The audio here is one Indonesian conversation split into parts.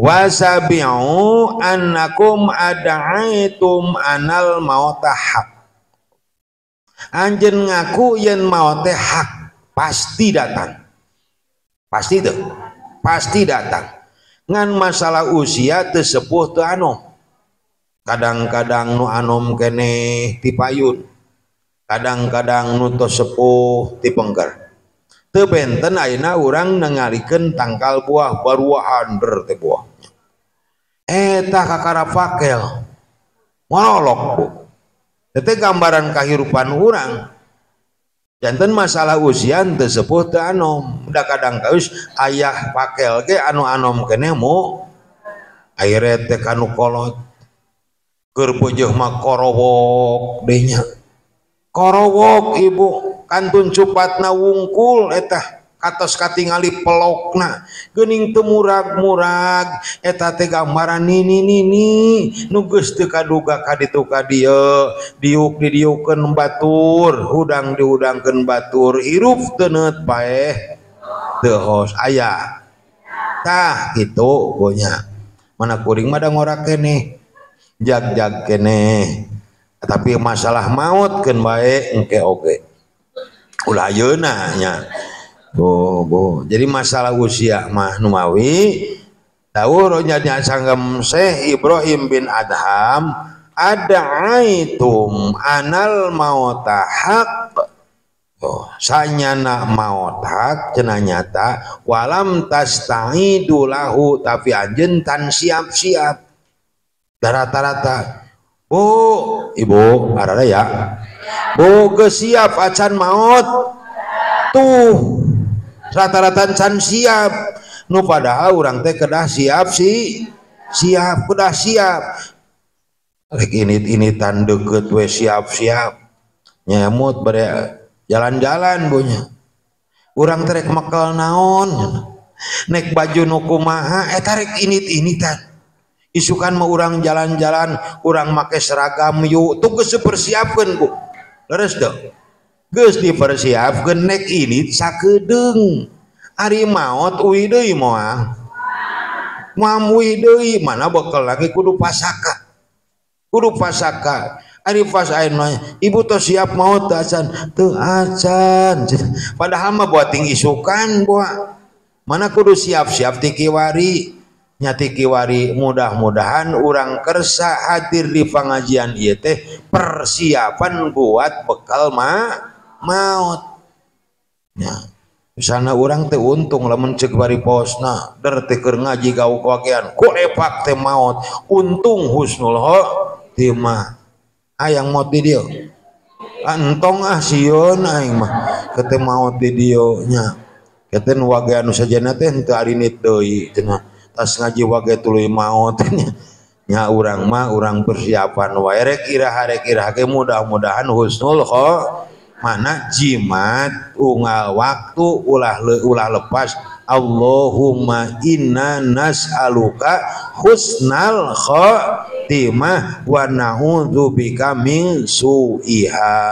wasabi'u annakum ada'aitum anal mauta haq. Anjeun ngaku yen maut teh hak, pasti datang. Pasti itu, pasti datang. Ngan masalah usia teu sepuh teu anom. Kadang-kadang nu anom keneh ti payun. Kadang-kadang nu tos sepuh ti pengker. Teu benten ayeuna urang nengalikeun tangkal buah baruahan ber teh buah. Eta kakara pakel monolog bu. Tete gambaran kahirupan urang. Janten masalah usia teu sepuh teu anom. Da kadang kaus ayah pakel ge anu anom keneh mu ayeuna teh kanu kolot. Keur beujeuh mah korowok deui nya. Korowok ibu kantun cupatna wungkul eta katos katingali pelokna geuning teu murag-murag eta teh gambaran nini nu geus teu kaduga ka ditu ka dieu diuk didiukeun batur hudang dihudangkeun batur hirup teu neut paeh teu hos aya tah kitu bonya mana kuring mah da ngora keneh jag-jag keneh tapi masalah maut keun bae engke oge ulah ayeuna nya bo jadi masalah usia mah nu mawi dawuh nya sanggem Syekh Ibrahim bin Adham ada'aitum anal mauta haq sanyana maut hak cenah nyata walam tasta'idu lahu tapi anjeun tan siap-siap rata-rata bu ibu arara ya bu geus siap acan maut tuh rata-rata can siap nu padahal urang teh kedah siap kedah siap rek init-initan deukeut we siap-siap nyamut bare jalan-jalan bunya urang teh rek mekel naon nek baju nu kumaha eta rek init-initan isukan mah urang jalan-jalan urang make seragam yuk tuh geus dipersiapkeun Bu leres teu geus dipersiapkeun nek ini sakedeung ari maot uwi deui moal uwi deui mana bekal lagi kudu pasaka ari pas ayeuna ibu tos siap maot acan teu acan padahal mah buating isukan buat mana kudu siap-siap ti kiwari nyati kiwari mudah-mudahan urang kersa hadir di pengajian ieu teh persiapan buat bekal maut nya misalna urang teh untung lamun ceuk bari posna der teh keur ngaji gauk wagean ku epak teh maut untung husnul khotimah hayang maut di dieu entong sieun aing mah kete maut di dieu nya kete nu wagean nu sajana teh henteu arinit deui cenah tas ngaji wage tuluy maut nya urang mah urang persiapan wae rek iraha ge mudah-mudahan husnul mana jimat unggal waktu ulah lepas Allahumma inna nas'aluka husnal khotimah wa na'udzubika min su'iha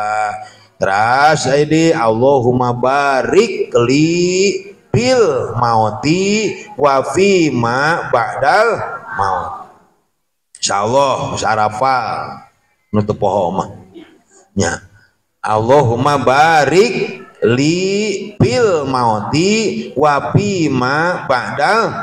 terus ini Allahumma barik li bil mauti wa fi ma ba'dal maut insyaallah sarafal nutup poho mah nya Allahumma barik li bil mauti wa fi ma ba'dal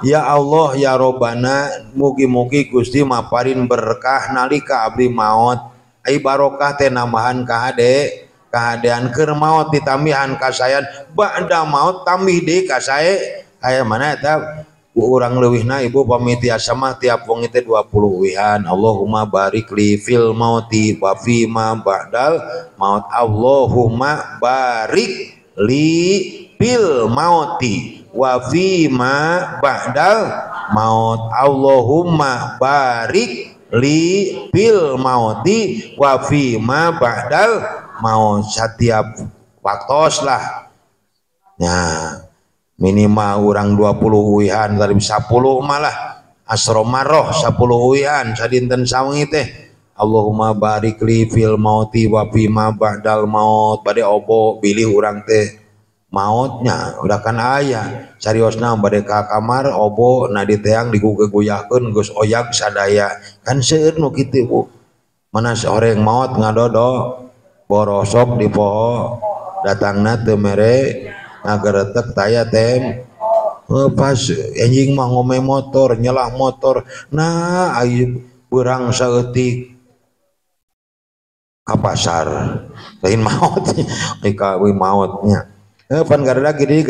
ya Allah ya Robbana mugi-mugi Gusti maparin berkah nalika abdi maut ai barokah teh nambahan ka hade kahadean keur maut ditambihan kasayan ba'da maut tambih deui ka sae aya mana eta urang leuwihna ibu pamiti asama tiap wong teh 20 wihan Allahumma barik li fil mauti wa fi ma ba'dal maut Allahumma barik li fil mauti wa fi ma ba'dal maut Allahumma barik li fil mauti wa fi ma ba'dal mau setiap waktos lah ya minimal urang 20 wihan dari 10 malah asromaroh 10 wihan sadinten sawengi teh Allahumma barik li fil mauti wa fi ma ba'dal maut bade obo bilih urang teh mautnya udah kan ayah cariosna bade ka kamar obo na di teang diguguyahkeun geus oyak sadaya kan seueur nu kitu Bu mana seorang maut ngadodo borosok di poho datangna teu mere ngageretek taya tem pas anjing mah ngome motor nyelah motor nah ayu beurang saeutik ka pasar lain maut ika mautnya pan gara gini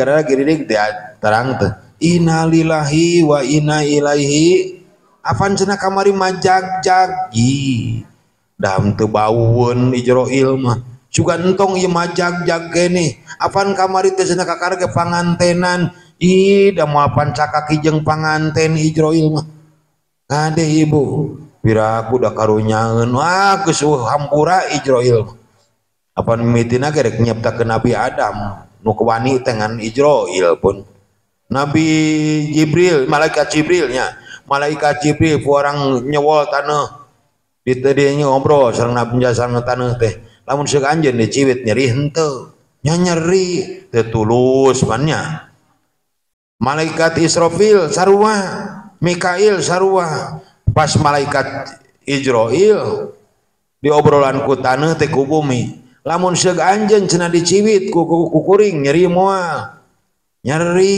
dia terang teh innalillahi wa inna ilaihi apan cenah kamari majag-jagi dam teu baueun Ijroil mah sugan entong ieu majag-jag gini apan kamari teh cenah kakarge pangantenan ih da moal pancakaki jeung panganten Ijroil mah ngade ibu piraku da karunyaeun wah geus hampura Ijroil apan mimitina gerek nyiptakeun Nabi Adam nu kewani dengan Ijroil pun Nabi Jibril malaikat Jibrilnya malaikat Jibril orang nyewol taneuh di tadinya ngobrol sareng Nabi sareng taneuh teh lamun seuk anjeun diciwit nyeri henteu nya nyeri teu tulus mannya malaikat Israfil sarua Mikail sarua pas malaikat Ijroil di obrolan ku taneuh teh ku bumi lamun seug anjeun cenah diciwit ku kuring nyeri moal nyeri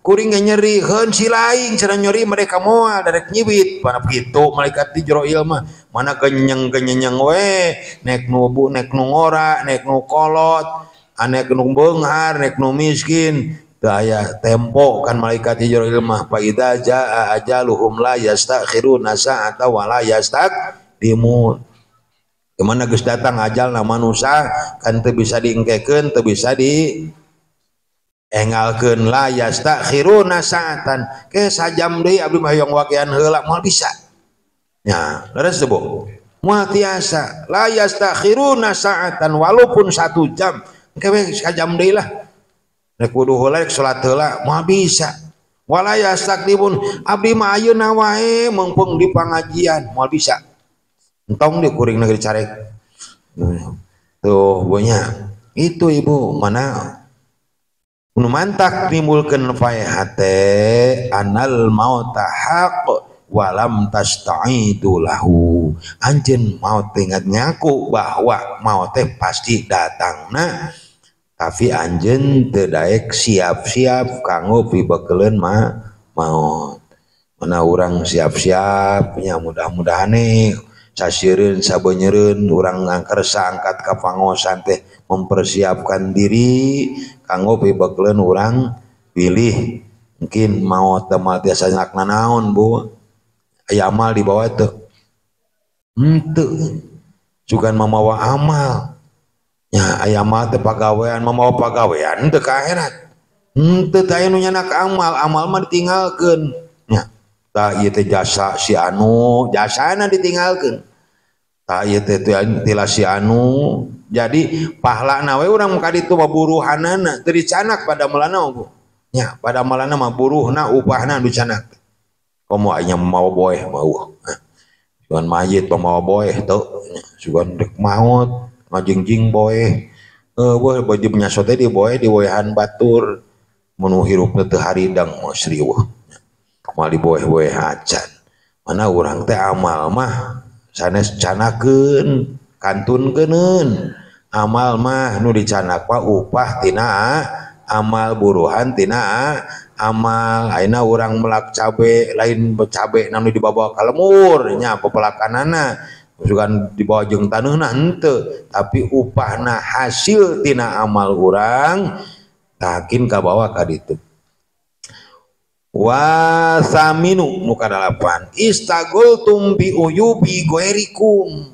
kuring nyeri heun si laing cenah nyeri mereka moal darek nyiwit pana kitu malaikat Ijroil mah mana genyeng we nek nu bu nek nu ngora nek nu kolot nek nu beunghar nek nu miskin teu aya tempo kan malaikat Ijroil mah fa idza jaa ajaluhum la yastakhiruna sa'ata wa la yastaqdimun kemana geus datang ajalna manusia kan teu bisa diengkekeun teu bisa di engalkeun la yastakhiruna sa'atan ke sajam deui abdi mah hoyong wagean heula moal bisa nya leres teu Bu moal tiasa la yastakhiruna sa'atan walaupun 1 jam kewe sajam deui lah rek wudu heula rek salat heula moal bisa wala yastaqdimun abdi mah ayeuna wae mumpung di pangajian moal bisa entong di kuring negeri carek tuh bonya itu ibu mana nu mantak nimbulkeun faehate anal mauta haq walam tasta'idu lahu anjeun maut ingat nyaku bahwa maut teh pasti datangna tapi anjeun teu daek siap-siap kanggo pibekeleun maut mana urang siap-siap nya mudah-mudahan sasiereun sabeunyereun urang ngangkersa angkat ka pangosan teh mempersiapkan diri kanggo pibekleun urang pilih mungkin maot teh mah tiasa nyakna naon Bu aya amal di bawah teu henteu sugan mamawa amal nya aya amal teh pagawean mamawa pagawean teu ka akhirat henteu teh aya nu nyanak amal mah ditinggalkeun nya tah ieu teh jasa si anu jasana ditinggalkeun tah ieu teh tila si anu jadi pahlana we urang muka ditu mah buruhanana teu dicanak pada malana Bu nya pada malana mah buruhna upahna anu dicanak komo aya mawa boeh mah sugan mayit mawa boeh teu sugan rek maot ngajingjing boeh boeh baju menyasot teh di boeh di boehan batur mun hirupna teu haridang mah sriweuh moal di boeh-boeh acan mana urang teh amal mah sanes canakeun kantunkeuneun amal mah nu dicanak mah upah tina amal buruhan tina amal ayeuna urang melak cabe lain cabe nu dibawa ka lemur nya pepelakanana sugan dibawa jeung taneuna henteu tapi upahna hasil tina amal urang takin ka bawah ka ditu wa saminu nu kadalapan istagultum bi uyubi goerikum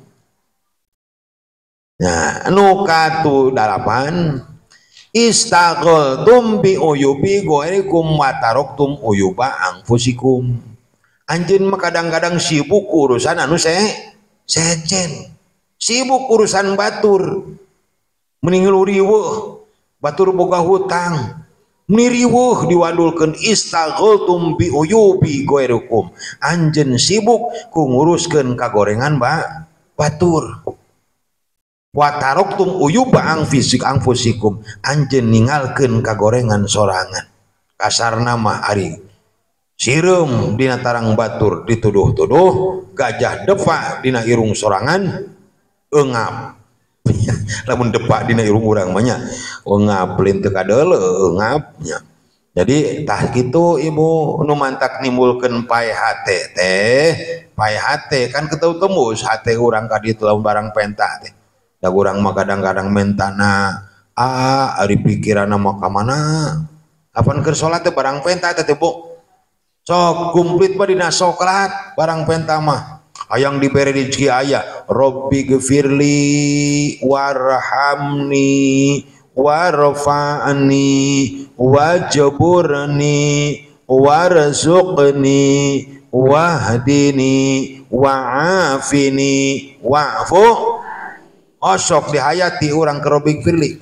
nah nu kadalapan istagultum bi uyubi goerikum wa taraktum uyuba anfusikum anjeun mah kadang-kadang sibuk urusan anu sejen sibuk urusan batur mending riweuh batur boga hutang niriwuh diwadulkeun istaghaltum bi uyubi goerukum anjeun sibuk ku nguruskeun kagorengan batur wa taroktum uyuba angfusikum anjeun ninggalkeun kagorengan sorangan. Kasarna mah ari sireum dina tarang batur dituduh-tuduh, gajah depa dina irung sorangan eungap. Lamun depa dina irung urang mah nya eungap lin teu kadeuleu eungapnya. Jadi tah kitu ibu nu mantak nimbulkeun pae hate teh, pae hate kan keteu tembus hate urang ka ditu lamun barang pentah teh. Da urang mah kadang-kadang mentana ari pikiranna mah ka mana? Apan keur salat teh barang pentah teh Bu. Sok kumplit mah dina salat barang pentah mah. Hayang dibere rezeki aya, Robbi gfirli warhamni warfa'ni wajburni warzuqni wahdini wa'afini wa'fu. Osok dihayati urang ke Robbi gfirli.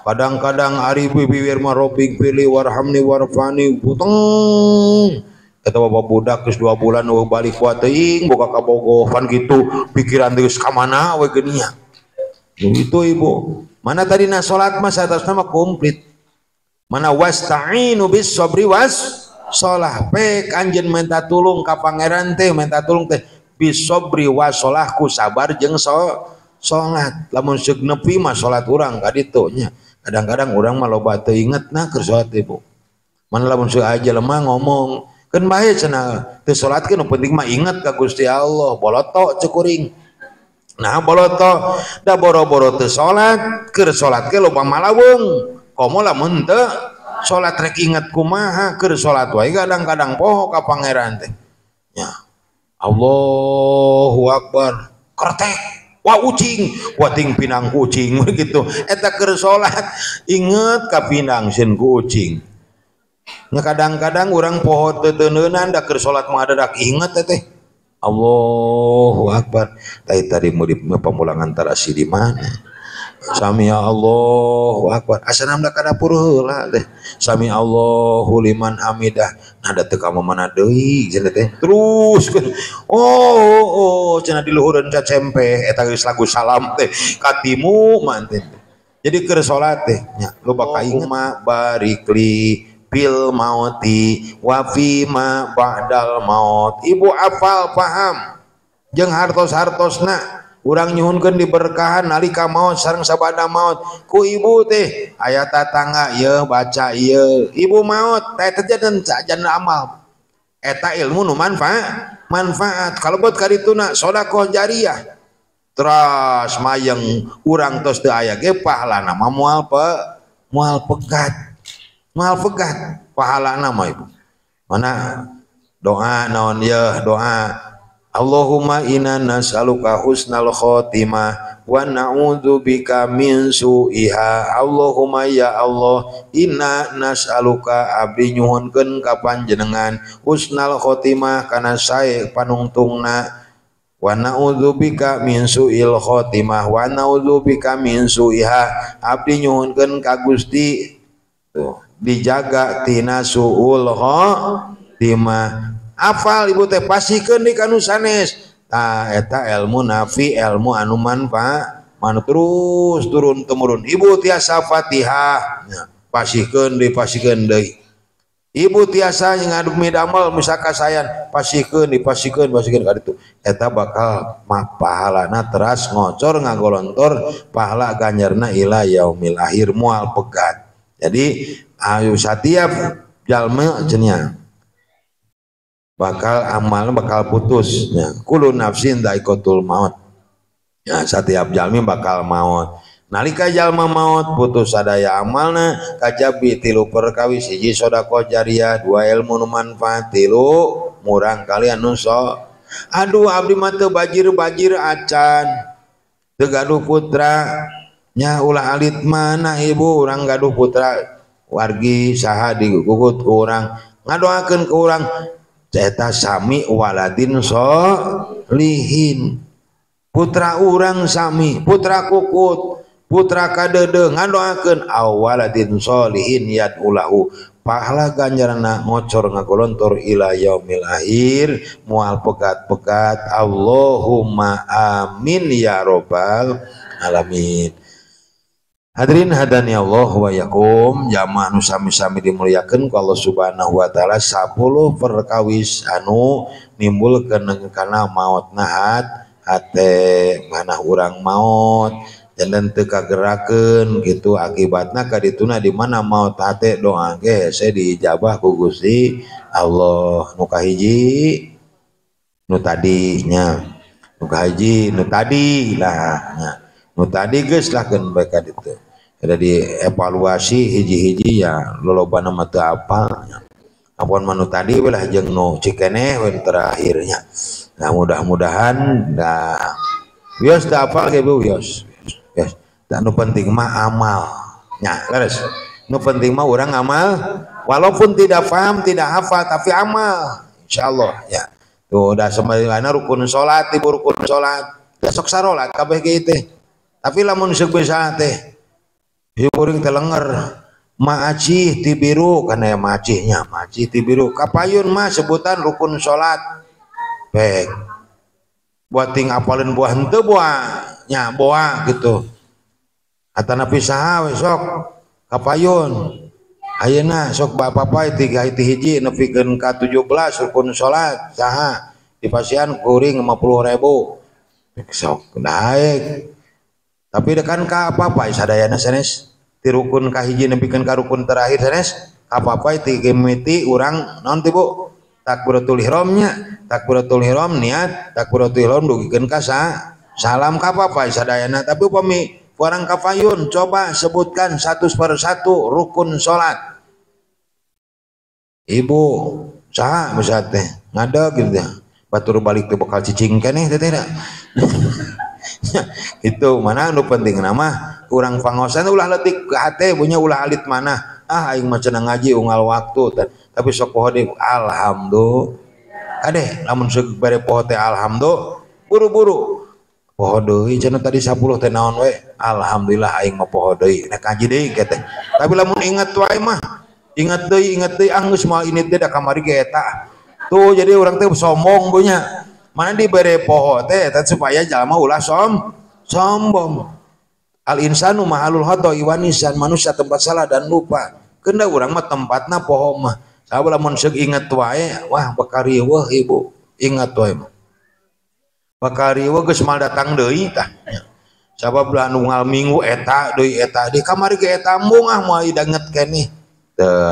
Kadang-kadang ari bibir mah Robbi gfirli warhamni warfa'ni buteng eta bapak budak geus 2 bulan we balik ku teuing boga kabogohan gitu pikiran geus ka mana we geunia. Itu ibu. Mana tadi na salat mah satasna mah komplit. Mana wasta'inu bis sabri was shalah pek anjeun minta tulung ka pangeran teh minta tulung teh bis sabri was shalah ku sabar jeung salat. Lamun seug nepi mah salat urang ka ditu nya. Kadang-kadang urang mah loba teu ingetna keur salat ibu. Mana lamun seug aja lemah ngomong kan bae cenah teu salatkeun nu penting mah inget ka Gusti Allah boloto cekuring. Nah boloto da boro-boro teu salat keur salat ge loba malaweung komo lamun teu salat rek inget kumaha keur salat wae kadang-kadang poho ka pangeran teh nya Allahu Akbar kertek wah ucing wating pinang kucing gitu eta keur salat inget ka pinang sieun ku ucing. Nah kadang-kadang orang poho teuneunan da keur salat mah dadak inget teh Allahu Akbar. Tadi pamulangan tarasi di mana? Sami Allahu Akbar. Asanam da ka dapur heula teh. Sami Allahu liman hamidah. Nah da teu ka mana deui cenah teh. Terus oh cenah di luhureun cacempe eta geus lagu salam teh katimu manten. Jadi keur salat teh nya loba ka inget ma barikli bil mauti wa fima ba'dal maut. Ibu apal paham jeung hartos-hartosna urang nyuhunkeun diberkahan nalika maut sareng sabada maut ku ibu teh aya tatangga ieu baca ieu ibu maut teh terjadi sajan amal eta ilmu nu manfaat kalebet ka dituna sedekah jariyah terus mayeng urang tos teu aya ge pahalana mah moal pegat pahalana mah ibu. Mana doa naon ya doa Allahumma inna nas'aluka husnal khotimah wa na'udzubika min su'iha. Allahumma ya Allah inna nas'aluka abdi nyuhunkeun ka panjenengan husnal khotimah kana sae panungtungna wa na'udzubika min su'il khotimah wa na'udzubika min su'iha abdi nyuhunkeun ka Gusti tuh dijaga tina suul khotimah. Afal ibu teh pasikeun di kanu sanes tah eta ilmu nafi ilmu anu manfaat manu terus turun temurun. Ibu tiasa Fatihah pasikeun deui. Ibu tiasa ngaduk midamel misaka sayan pasikeun ka ditu eta bakal mah pahalana teras ngocor ngagolontor pahala ganjarna ila yaumil akhir moal pegat. Jadi ayo setiap jalma cenah bakal amal bakal putus ya. Kullu nafsin dha'iqatul maut ya, setiap jalmi bakal maut. Nalika jalma maut putus sadaya amalna kajabi 3 perkawis 1 sedekah jariyah 2 ilmu nu manfaat 3 murang kalian nu aduh abdi mah teu bajir acan teu gaduh putra nya ulah alit mana ibu urang gaduh putra wargi saha digugut ku urang ngadoakeun ke urang eta sami waladin solihin putra urang sami putra kukut putra kadede ngadoakeun awaladin solihin yad ulahu pahala ganjarana ngocor ngagolontor ila yaumil akhir mual pegat-pegat. Allahumma amin ya robbal alamin. Hadirin hadani Allah wa yakum, jamaah nu sami-sami dimuliakeun ku Allah Subhanahu wa taala. 10 perkawis anu nimbulkeun kana maot nahat hate manah urang maot dan teu kagerakeun gitu, akibatna kadituna di mana maot hate doa ge saya diijabah ku Gusti Allah. Nu kahiji nu tadinya, nu kahiji nu tadi lah nya. Nu tadi geus lahkeun bae ka ditu. Ada dievaluasi hiji-hiji ya lolobana mah teu apal. Apun manu tadi we lah jeung nu cikeneh we terakhirnya. Nah mudah-mudahan da wios teu apal ge wios. Yes. Dan nu penting mah amal. Nya, leres. Nu penting mah urang amal walaupun tidak paham, tidak hafal tapi amal. Insyaallah ya. Tuh da sembahyangna rukun salat, ibu rukun salat. Besok sarolat kabeh ge teh. Tapi lamun seuk bisa teh hiburing telenger maacih tibiru kana ya macihnya macih tibiru kapayun mah sebutan rukun salat pek buat ting apalin buah henteu buah nya boa gitu atana pisaha we sok kapayun ayeuna sok bapak-bapak tiga hiji nepikeun ka 17 rukun salat saha dipasihan kuring 50.000 sok naik. Tapi dekan ka apa-apa sadayana sanes ti rukun kahiji nepikeun ka rukun terakhir sanes apa-apa ti gemiti urang naon ti Bu takbiratul ihramnya takbiratul ihram niat takbiratul ihram dugikeun ka salam ka apa-apa sadayana. Tapi upami urang kafayun coba sebutkan satu per satu rukun salat. Ibu saha misal teh ngadeg gitu ya batur balik teh bakal cicing keneh teh teh itu mana nu penting nama kurang pangosan ulah letik ke hate punya ulah alit mana aing mah cenah ngaji unggal waktu tapi sok poho deui alhamdulillah kade lamun sok bare poho teh alhamdulillah buru-buru poho deui cenah tadi 10 teh naon we alhamdulillah aing mah poho deui nek ngaji deui teh. Tapi lamun ingat wae mah ingat deui geus moal ini teh da kamari ge eta tuh jadi urang teh sombong punya mana diberi poho teh supaya jalma ulah sombong. Al insanu mahalul khata iwanisan, manusia tempat salah dan lupa. Keunda urang mah tempatna poho mah sabab lamun seug inget wae wah bakarieuh ibu ingat wae mah bakarieuh geus mal datang deui tah sabab bulan unggal minggu eta deui eta di kamari ge eta embung moal idanget keneh.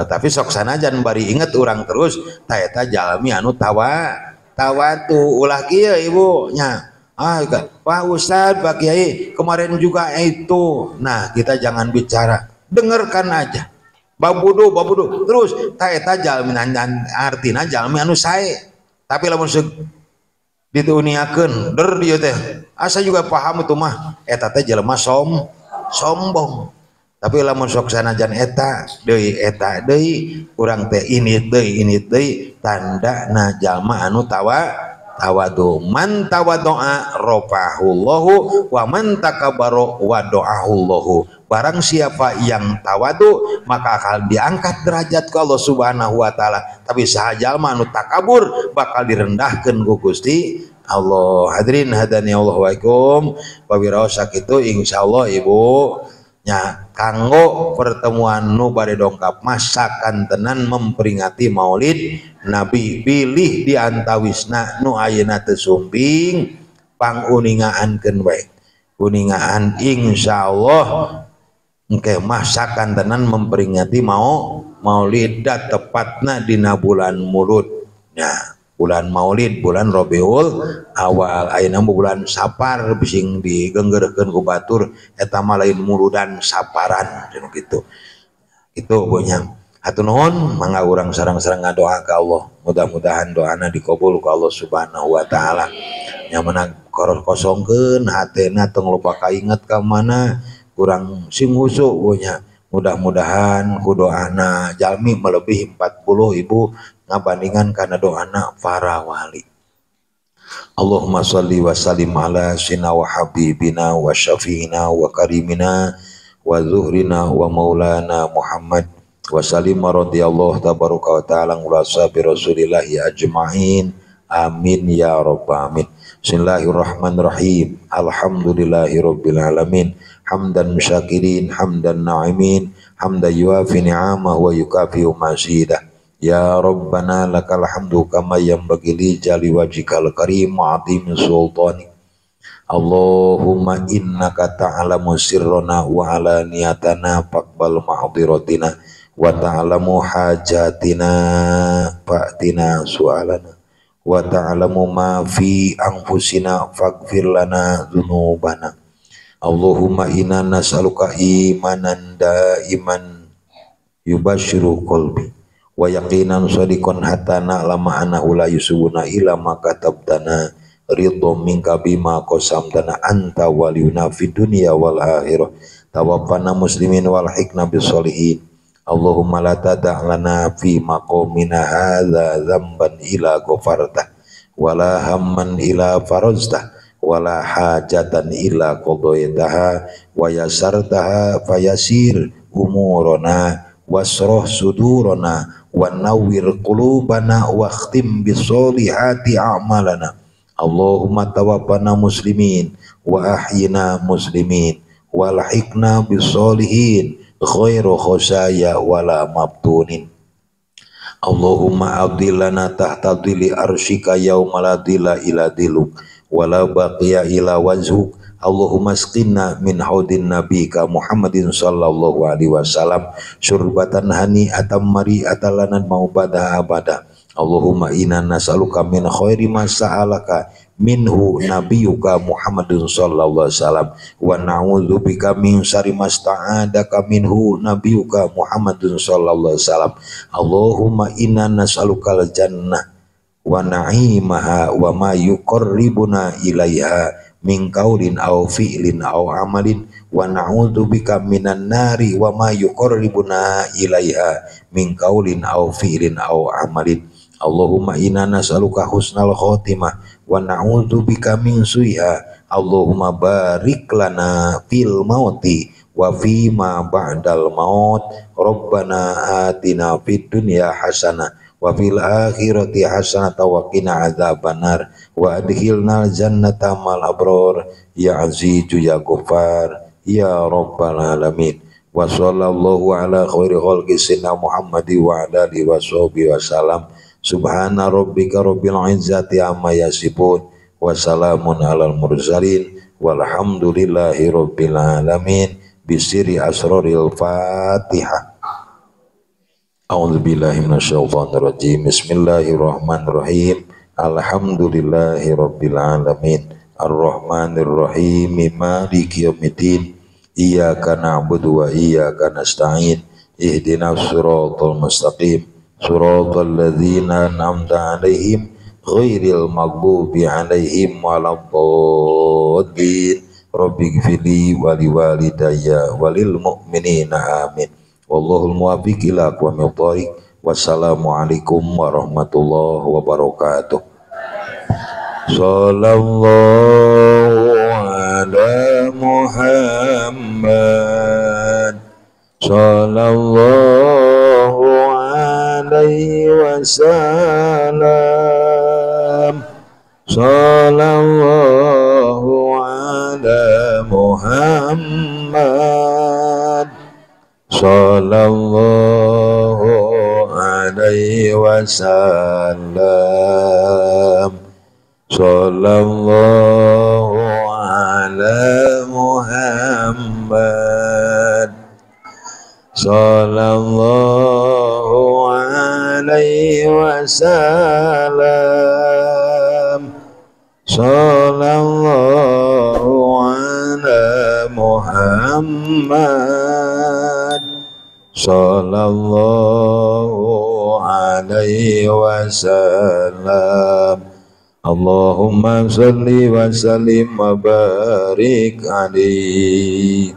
Tapi sok sanajan bari inget urang terus tah eta jalmi anu tawatu ulah kieu ibu nya Pak Ustadz Pak Kiai kemarin juga itu. Nah kita jangan bicara, dengarkan aja babudu terus ta eta jalmi artina jalmi anu sae. Tapi lamun dituniakeun der dieu teh asa juga paham itu mah eta teh jelema sombong. Tapi lamun sok sanajan eta deui urang teh ini deui tanda na jalma anu tawadu. Man tawadoa rafa'ahullahu wa man takabaro wado'ahullahu. Barang siapa yang tawadu maka akan diangkat derajat ke Allah Subhanahu wa taala. Tapi saha jalma anu takabur bakal direndahkeun ku Gusti Allah. Hadirin hadani Allah wa ikum. Pawiraos sakitu insyaallah Ibu nya kanggo pertemuan nu bade dongkap masakan tenan memperingati maulid Nabi pilih di antawisna nu ayeuna teu sumping panguningaankeun bae kuningaan insyaallah engke masakan tenan memperingati maulid da tepatna dina bulan Mulud. Nah bulan maulid bulan Rabiul Awal ayeuna bulan Sapar bising digenggerkeun ku batur eta mah lain muludan saparan gitu. Itu punya hatur nuhun mangga urang sareng-sareng ngadoa ka Allah mudah-mudahan doana dikabul ku Allah Subhanahu wa taala. Nya meunang kosongkeun hatena tong lupa kainget ka mana kurang sing husuk punya. Mudah-mudahan ku doana jalmi melebihi 40 Ibu ngabandingan karena doana para wali. Allahumma sholli wa sallim ala sayyidina wa habibina wa syafiina wa karimina wa zuhrina wa maulana Muhammad wa sallim radhiyallahu tabaraka wa ta'ala ala sahabi Rasulillah ajmain. Amin ya rabbal alamin. Bismillahirrahmanirrahim. Alhamdulillahirabbil alamin. Hamdan syakirin, hamdan na'imin, hamdan yuafi ni'amah wa yukafi'u mazidah. Ya Rabbana lakal hamdu kama yanbaghi li jali wajhikal karim wa 'azimi sultanik. Allahumma innaka ta'lamu sirrana wa alaniyatana faqbal mahdiratina wa ta'lamu hajatina fa'tina su'alana wa ta'lamu ma fi anfusina faghfir lana dzunubana. Allahumma inna nas'aluka imanan daiman yubashiru qalbi wa yaqinan shadiqan hatta na'lama annahu la yusibuna illa ma katabtana ridho minka bima qasamtana anta waliyuna fid dunya wal akhirah. Tawaffana muslimin wal hikna bis solihin. Allahumma la tada' lana fi maqamina hadza dzamban ila ghafartah wala hamman ila faraztah wala hajatan ila qadaitaha wa yasartaha fayasir umurana wasroh sudurana wa nawwir qulubana wa khtim bis solihati a'malana. Allahumma tawaffana muslimin wa ahyina muslimin wa lahikna bis solihin khairu khosaya wala mabtunin. Allahumma abdilana tahta dhilli arsyika yauma la dhilla ila dhilluk wala baqiya ila wajhuk. Allahumma asqina min haudin nabika Muhammadin sallallahu alaihi wasallam syurbatan hani'atan mari'atan lana maubadah abada. Allahumma inna nas'aluka min khairi ma sa'alaka minhu nabiyuka Muhammadun sallallahu alaihi wasallam wa na'udzubika min syarri ma sta'adaka minhu nabiyuka Muhammadun sallallahu alaihi wasallam. Allahumma inna nas'alukal jannah wa na'imaha wa ma yuqarribuna ilaiha min qaulin aw fi'lin aw amalin wa na'udzubika minan nari wa ma yuqarribuna ilaiha min qaulin aw fi'lin aw amalin. Allahumma inna nas'aluka husnal khotimah wa na'udzubika min su'iha. Allahumma barik lana fil mauti wa fima ba'dal maut. Rabbana atina fid dunya hasanah wa fil akhirati hasanah wa qina adzabannar wa adkhilnal jannata mal abrar ya azizu ya ghaffar ya rabbal alamin. Wa sallallahu ala khairi khalqi sayyidina Muhammadi wa ala alihi wa sahbihi wasallam. Subhana rabbika rabbil izzati amma yasifun wa salamun alal mursalin walhamdulillahi rabbil alamin. Bisiri asraril Fatihah. A'udzubillahi minasyaitonir rajim. Bismillahirrahmanirrahim. Alhamdulillahi rabbil alamin. Arrahmanir rahim. Maliki yaumiddin. Iyyaka na'budu wa iyyaka nasta'in. Ihdinas siratal mustaqim. Siratal ladzina an'amta 'alaihim ghairil maghdubi 'alaihim waladdallin. Rabbighfirli wa liwalidayya walil mu'minina amin. Wallahul muwaffiq ila aqwamit thoriq. Wassalamualaikum warahmatullahi wabarakatuh. Sallallahu ala Muhammad sallallahu alaihi wasallam. Sallallahu ala Muhammad sallallahu alaihi wasallam. Sallallahu ala Muhammad sallallahu alaihi wasallam. Sallallahu ala Muhammad sallallahu alaihi wasallam. Allahumma salli wa sallim wa barik alaihi.